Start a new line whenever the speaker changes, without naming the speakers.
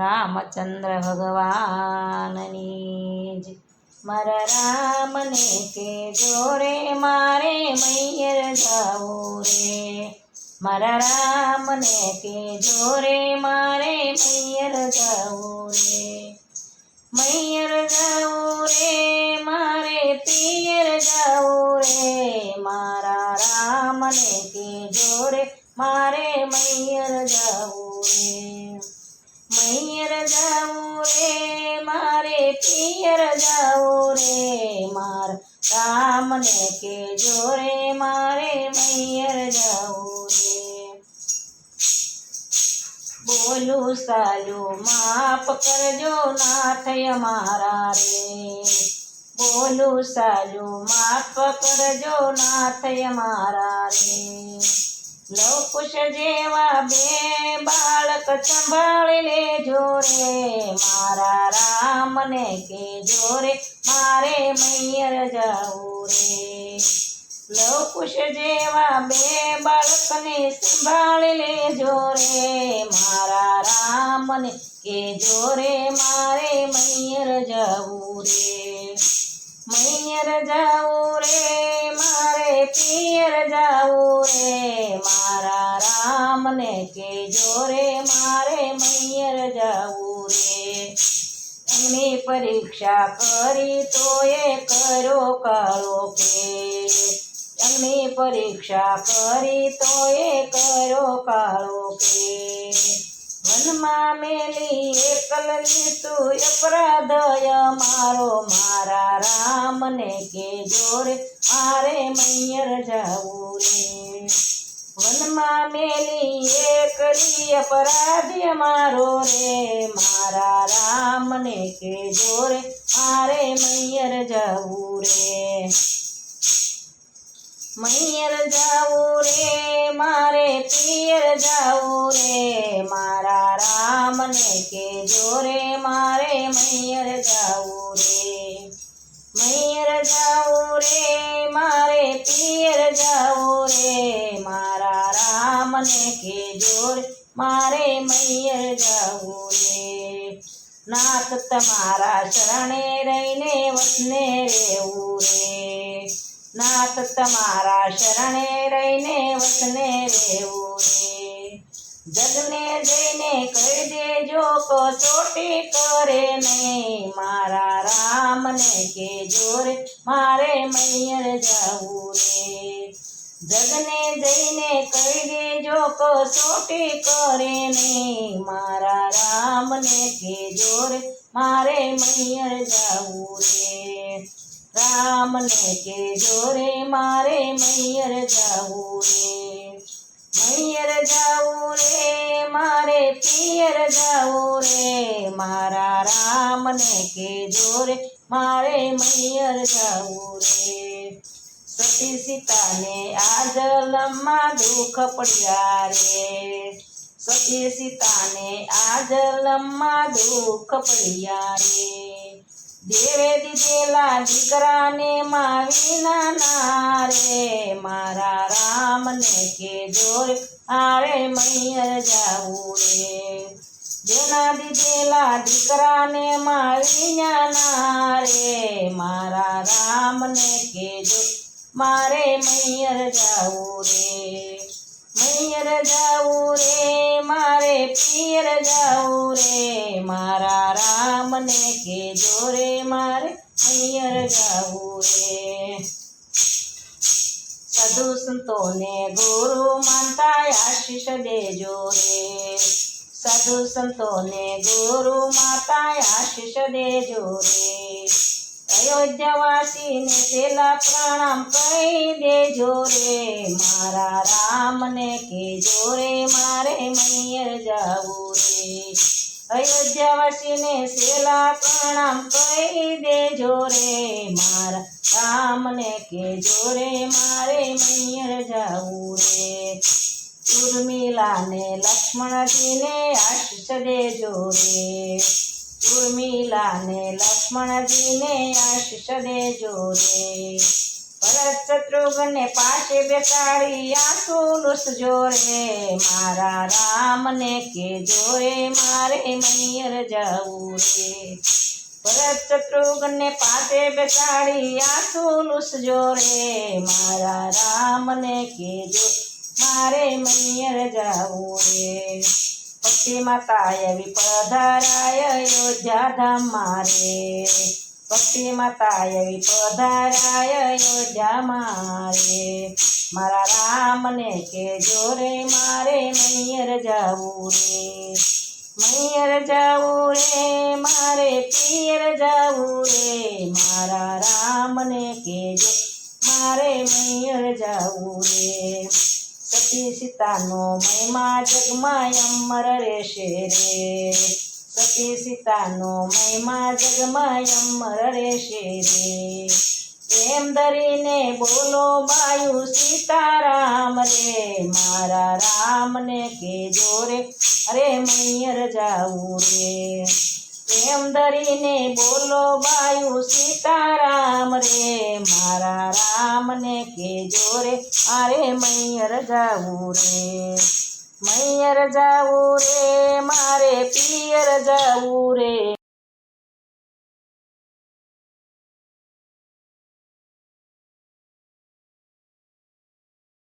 રામચંદ્ર ભગવાનની જય। મારા રામને કેજો રે મારે મૈયર જાવું રે। મારા રામને કેજો રે મારે મૈયર જાવું રે। મૈયર જાવું રે મારે પિયર જાવું રે। મારા રામને કેજો રે મારે મૈયર જાવું રે। મૈયર જાવું રે મારે પિયર જાવું રે। મારા રામને કેજો રે મારે મૈયર જાવું રે। બોલું સાલું માફ કરજો નાથ અમારા રે। બોલું સાલું માફ કરજો નાથ અમારા રે। લવકુશ જેવા બે બાળક સંભાળી લેજો રે। મારા રામને કેજો રે મારે મૈયર જાવું રે। લવકુશ જેવા બે બાળકને સંભાળી લેજો રે। મારા રામને કેજો રે મારે મૈયર જાવું રે। મૈયર જાવું રે મારે પિયર જાવું રે। મારા રામને કેજો રે મારે મૈયર જાવું રે। એમની પરીક્ષા કરી તોય કરો કાળો કેર। એમની પરીક્ષા કરી તોય કરો કાળો કેર। વનમાં મેલી એકલની તું અપરાધય મારો। મારા રામને કેજો રે મારે મૈયર જાવું રે। વનમાં મેલી એકલી અપરાધ્ય મારો રે। મારા રામને કેજો રે મારે મૈયર જાવું રે। મૈયર જાવું રે મારે પિયર જાવું રે। મારા રામને કેજો રે મારે મૈયર જાવું રે। મૈયર જાવું રે મારે પિયર જાવું રે। મારા રામને કેજો રે મારે મૈયર જાવું રે। નાથ તમારા શરણે રહીને વસને રહેવું રે। નાથ તમારા શરણે રહીને વસને રહેવું રે। જગને જઈને કહી દેજો કસોટી કરે નહીં। મારા રામને કેજો રે મારે મૈયર જાવું રે। જગને જઈને કહી દેજો કસોટી કરે નહીં। મારા રામને કેજો રે મારે મૈયર જાવું રે। રામને કેજો રે મારે મૈયર જાવું રે। મૈયર જાવું રે મારે પિયર જાવું રે। મારા રામને કેજો રે મારે મૈયર જાવું રે। સતી સીતાને આ જન્મમાં દુઃખ પડ્યા રે। સતી સીતાને આ જન્મમાં દુઃખ પડ્યા રે। દેવે દીધેલા દીકરાને માવી નાના રે। મારા રામને કેજો રે મારે મૈયર જાવું રે। જેના દીધેલા દીકરાને માવી નાના રે। મારા રામને કેજો મારે મૈયર જાવું રે। મૈયર જાવું રે મારે પિયર જાવું રે। મારા રામને કેજો રે મારે મૈયર જાવું રે। સાધુ સંતોને ગુરુ માનતા આશીષ દેજો રે। સાધુ સંતોને ગુરુ માતા આશીષ દેજો રે। અયોધ્યાવાસીને છેલ્લા પ્રણામ કહી દેજો રે। મારા રામને કેજો રે મારે મૈયર જાવું રે। અયોધ્યાવાસીને છેલ્લા પ્રણામ કહી દેજો રે। મારા રામને કેજો રે મારે મૈયર જાવું રે। ઉર્મિલાને લક્ષ્મણજીને આશીષ દેજો રે। ઉર્મિલાને લક્ષ્મણજીને આશીષ દેજો રે। ભરત શત્રુઘ્ને પાસે બેસાડી આંસુ લૂછજો રે મારા રામને કેજો રે મારે મૈયર જાવું રે ભરત શત્રુઘ્ને પાસે બેસાડી આંસુ લૂછજો રે મારા રામને કેજો મારે મૈયર જાવું રે ભક્તિ માતા એવી પધારાય અયોધ્યા ધામ મારે ભક્તિ માતા એવી પધારાય અયોધ્યા મારે મારા રામને કેજો રે મારે મૈયર જાવું રે મૈયર જાવું રે મારે પિયર જાવું રે મારા રામને કેજો મારે મૈયર જાવું રે સતી સીતાનો મહિમા જગમાં અમર રહેશે રે સતી સીતાનો મહિમા જગમાં અમર રહેશે રે પ્રેમ ધરીને બોલો બાયુ સીતારામ રે મારા રામને કેજો રે અરે મૈયર જાવું રે પ્રેમ ધરીને બોલો બાયુ સીતારામ રે મારા રામને કેજો રે અરે મૈયર જાવું રે મૈયર જાવું રે મારે પિયર જાવું રે